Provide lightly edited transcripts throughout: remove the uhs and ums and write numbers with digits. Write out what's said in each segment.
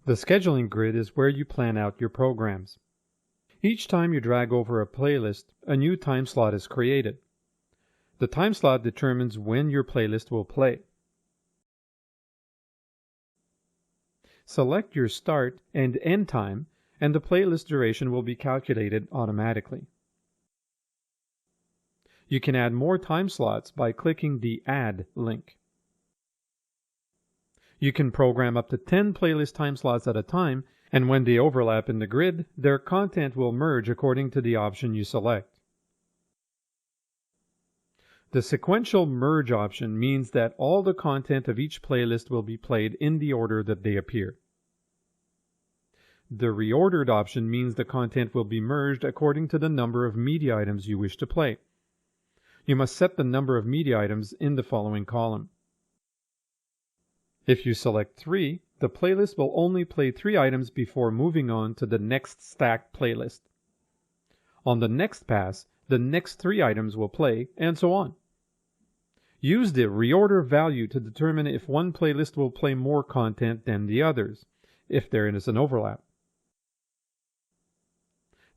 The scheduling grid is where you plan out your programs. Each time you drag over a playlist, a new time slot is created. The time slot determines when your playlist will play. Select your start and end time, and the playlist duration will be calculated automatically. You can add more time slots by clicking the Add link. You can program up to 10 playlist time slots at a time, and when they overlap in the grid, their content will merge according to the option you select. The sequential merge option means that all the content of each playlist will be played in the order that they appear. The reordered option means the content will be merged according to the number of media items you wish to play. You must set the number of media items in the following column. If you select 3, the playlist will only play 3 items before moving on to the next stacked playlist. On the next pass, the next 3 items will play, and so on. Use the reorder value to determine if one playlist will play more content than the others, if there is an overlap.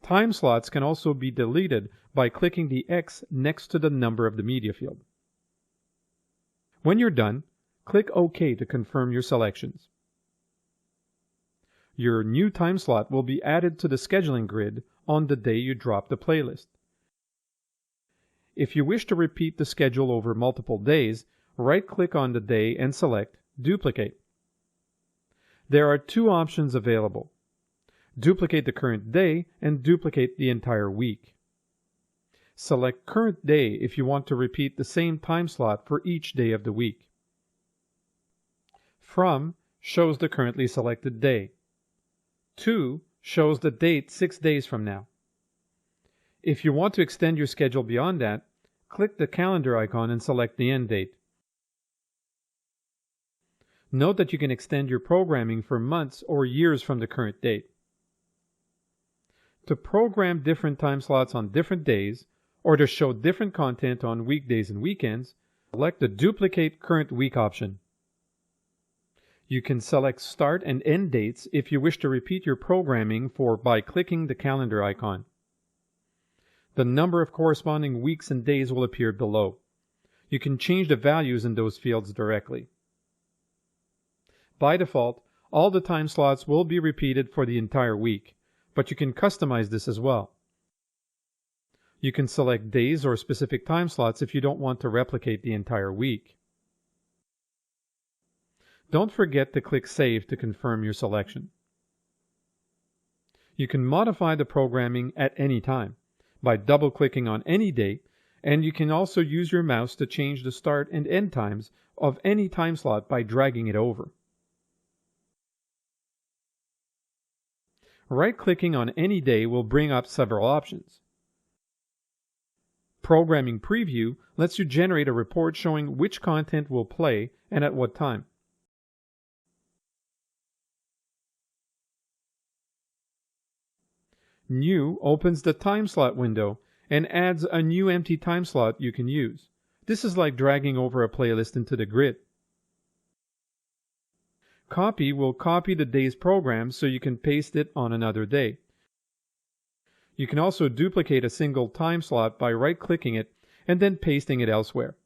Time slots can also be deleted by clicking the X next to the number of the media field. When you're done, click OK to confirm your selections. Your new time slot will be added to the scheduling grid on the day you drop the playlist. If you wish to repeat the schedule over multiple days, right-click on the day and select Duplicate. There are 2 options available. Duplicate the current day and duplicate the entire week. Select Current Day if you want to repeat the same time slot for each day of the week. From shows the currently selected day. To shows the date 6 days from now. If you want to extend your schedule beyond that, click the calendar icon and select the end date. Note that you can extend your programming for months or years from the current date. To program different time slots on different days, or to show different content on weekdays and weekends, select the Duplicate Current Week option. You can select start and end dates if you wish to repeat your programming by clicking the calendar icon. The number of corresponding weeks and days will appear below. You can change the values in those fields directly. By default, all the time slots will be repeated for the entire week, but you can customize this as well. You can select days or specific time slots if you don't want to replicate the entire week. Don't forget to click Save to confirm your selection. You can modify the programming at any time by double-clicking on any date, and you can also use your mouse to change the start and end times of any time slot by dragging it over. Right-clicking on any day will bring up several options. Programming Preview lets you generate a report showing which content will play and at what time. New opens the time slot window and adds a new empty time slot you can use. This is like dragging over a playlist into the grid. Copy will copy the day's program so you can paste it on another day. You can also duplicate a single time slot by right-clicking it and then pasting it elsewhere.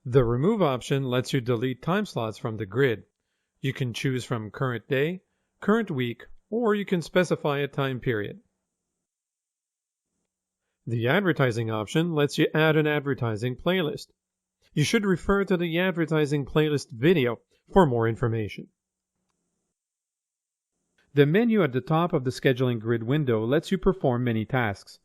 The Remove option lets you delete time slots from the grid. You can choose from current day, current week, or you can specify a time period. The Advertising option lets you add an advertising playlist. You should refer to the advertising playlist video for more information. The menu at the top of the scheduling grid window lets you perform many tasks.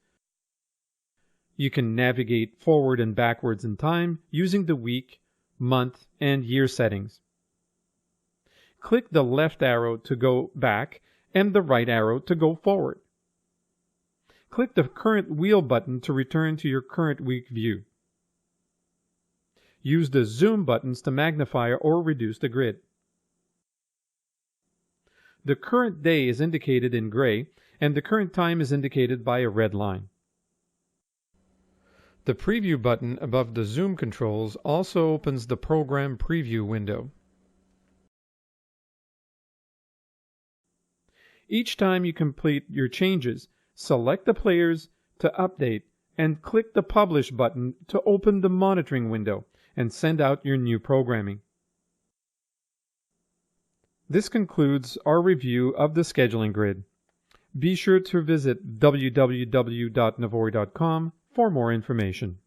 You can navigate forward and backwards in time using the week, month, and year settings. Click the left arrow to go back and the right arrow to go forward. Click the Current Wheel button to return to your current week view. Use the Zoom buttons to magnify or reduce the grid. The current day is indicated in gray, and the current time is indicated by a red line. The Preview button above the Zoom controls also opens the Program Preview window. Each time you complete your changes, select the players to update and click the Publish button to open the monitoring window and send out your new programming. This concludes our review of the scheduling grid. Be sure to visit www.navori.com for more information.